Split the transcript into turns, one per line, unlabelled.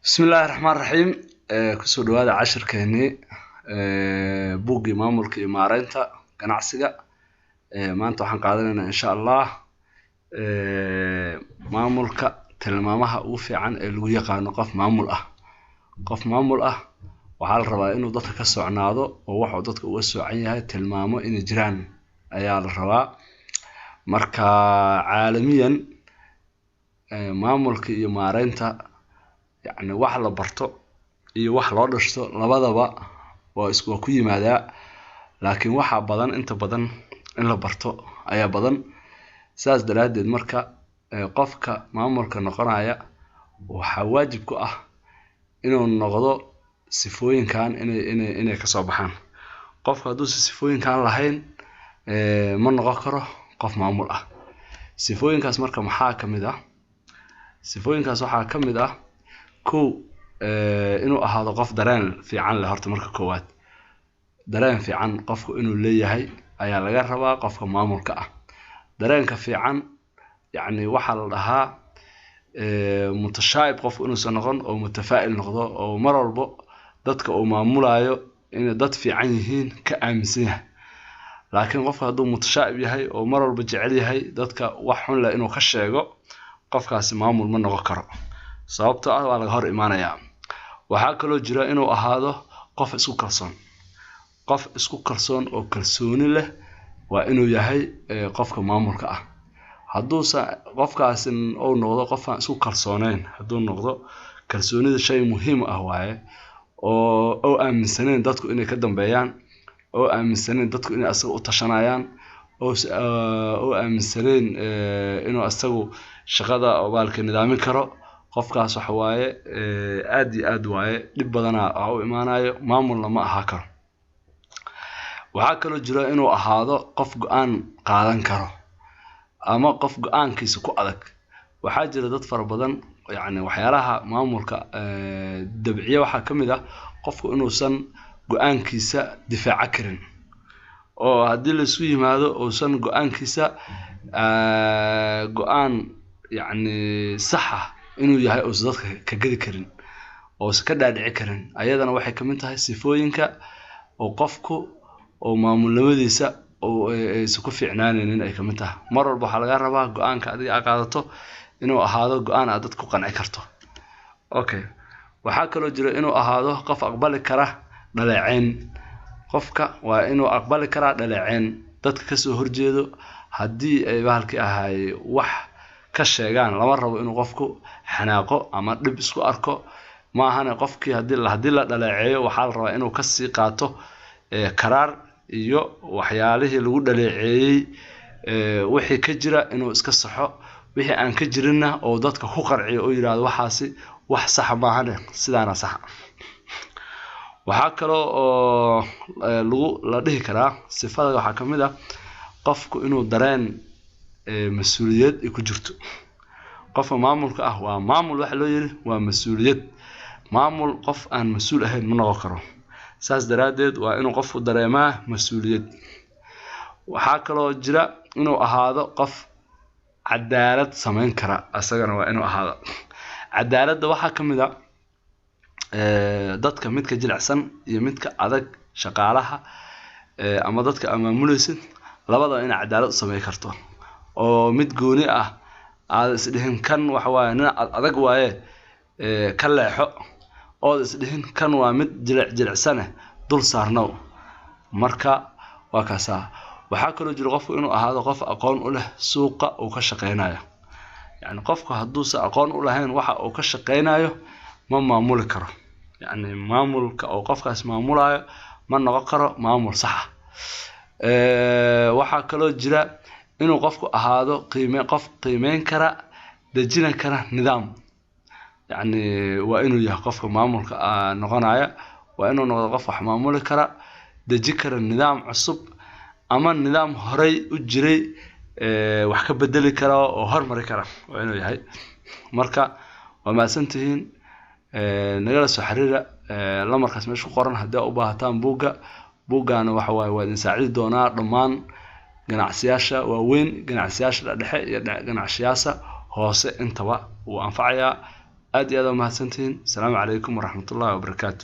بسم الله الرحمن الرحيم kusoo dhawaada cashirkeeni buuggii maamulka iyo maareynta ganacsiga maanta waxaan qaadanaynaa insha Allah maamulka tilmaamaha ugu fiican ee lagu yaqaan qof maamul ah waxa la rabaa inuu dadka ka socnaado oo waxa uu dadka uga soocan yahay tilmaamo in jiraan ayaa la rabaa marka caalamiyan maamulka iyo maareynta يعني wax la barto iyo wax loo dhashto labadaba waa isku ku yimaada laakiin waxa badan inta badan in la barto ayaa badan saas daraadeed marka qofka maamulka noqonaya waxa waajib ku ah inuu noqdo sifooyinkan inay ka soo baxaan qofka hadduu sifooyinkan lahayn ma noqon karo qof maamul ah sifooyinkaas marka maxaa kamid ah sifooyinkaas waxa kamid ah inuu ahaado qof dareen fiican leh horta marka koowaad dareen fiican qofku inuu leeyahay ayaa laga rabaa qofka maamulka ah dareenka fiican yani waxa la dhahaa mutashaayib qof inuu noqon oo mutafaa'il noqdo oo mar walba dadka uu maamulayo in dad fiican yihiin ka aaminsan yahay laakiin qofka hadduu mutashaayib yahay oo mar walba jecel yahay dadka wax xun leh inuu ka sheego qofkaasi maamul ma noqon karo sababtoo ah waa laga hor imaanayaa waxa kale oo jira inuu ahaado qof isku kalsoon oo kalsooni leh waa inuu yahay qofka maamulka ah hadduu qofkaas uu noqdo qof aan isku kalsoonayn hadduu noqdo kalsoonida shay muhiim ah waaye oo aaminsaneen dadku inay ka dambeeyaan oo aaminsaneen dadku inay asaga u tashanayaan oo aaminsaneen inuu asagu shaqada baalka nidaamin karo qofkaas waxa waaye aad iyo aad waaye dib badan oo imaanayo maamulna ma aha karo waxa kale oo jira inuu ahaado qof go'aan qaadan karo ama qof go'aankiisa ku adag waxa jira dad fara badan yani waxyaalaha maamulka dabciye waxa kamid ah qofku inuusan go'aankiisa difaaca karin oo haddii la isku yimaado uusan go'aankiisa go'aan yani sax ah inuu yahay oo dadka ka gadi karin oo ka dhaadhici karin ayadana waxay kamid tahay sifooyinka oo qofku oo maamulnimadiisa oo isku fiicnaaneen ay kamid tahay mar walba waxa laga rabaa go'aanka adiga qaadato inuu ahaado go'aan aad dadku qanci karto okay waxa kale oo jira inuu ahaado qof aqbali kara dhaleeceyn qofka waa inuu aqbali kara dhaleeceyn dadka ka soo horjeedo haddii ay bahalkii ahay wax ka sheegaan lama rabo inuu qofku xanaaqo ama dib isku arko ma ahana qofkii hadii la dhaleeceeyo waxa la rabaa inuu ka sii qaato qaraar iyo waxyaalihii lagu dhaleeceeyay wixii ka jira inuu iska saxo wixii aan ka jirinna oo dadka ku qarciyo oo yiraahdo waxaasi wax sax ma ahana sidaana sax waxa kale oo la dhihi karaa sifada waxa kamid ah qofku inuu dareen مسؤوليات كجرتو قف maamulka ah waa maamul wax loo yiri waa mas'uuliyad maamul qof aan mas'uul ahayn ma noqon karo saas daraadeed waa inuu qofku dareemaa mas'uuliyad waxa kale oo jira inuu ahaado qof cadaalad sameyn kara asagana waa inuu ahaado cadaaladda waxa kamid ah dadka midka jilicsan iyo midka adag shaqaalaha ama dadka amaamulaysid labada in cadaalad sameey karto oo mid gooni ah aad isdhihin kan waxa waaye nin adag waaye ka leexo oo isdhihin kan waa mid jilicsan dul saarnow marka waa kaasa waxa kale oo jira qofku inuu ahaado qof aqoon u leh suuqa uu ka shaqeynayo yani qofku hadduu aqoon u lahayn waxa uu ka shaqeynayo ma maamuli karo yani maamulka oo qofkaas maamulayo ma noqon karo maamul sax waxa kale oo jira inuu qofku ahaado qiimeyn kara dejin kara nidaam yani waa inuu yahay qofka maamulka noqonaya waa inuu noqdo qof wax maamuli kara dejin kara nidaam cusub ama nidaam horey u jiray wax ka bedeli kara oo hormari kara waa inuu yahay marka waa maasantihiin nagala soo xiriira lamarkaas meesha ku qoran haddii u baahataan buuggaana waxa waaye waa idin saacidi doonaa dhammaan ganacsiyasha waaweyn ganacsiyasha dhexe iyo ganacsiyasha hoose intaba uu anfacayaa aad iyo aad u mahadsantihiin. Asalaamu calaykum waraxmatullaahi wabarakaatu.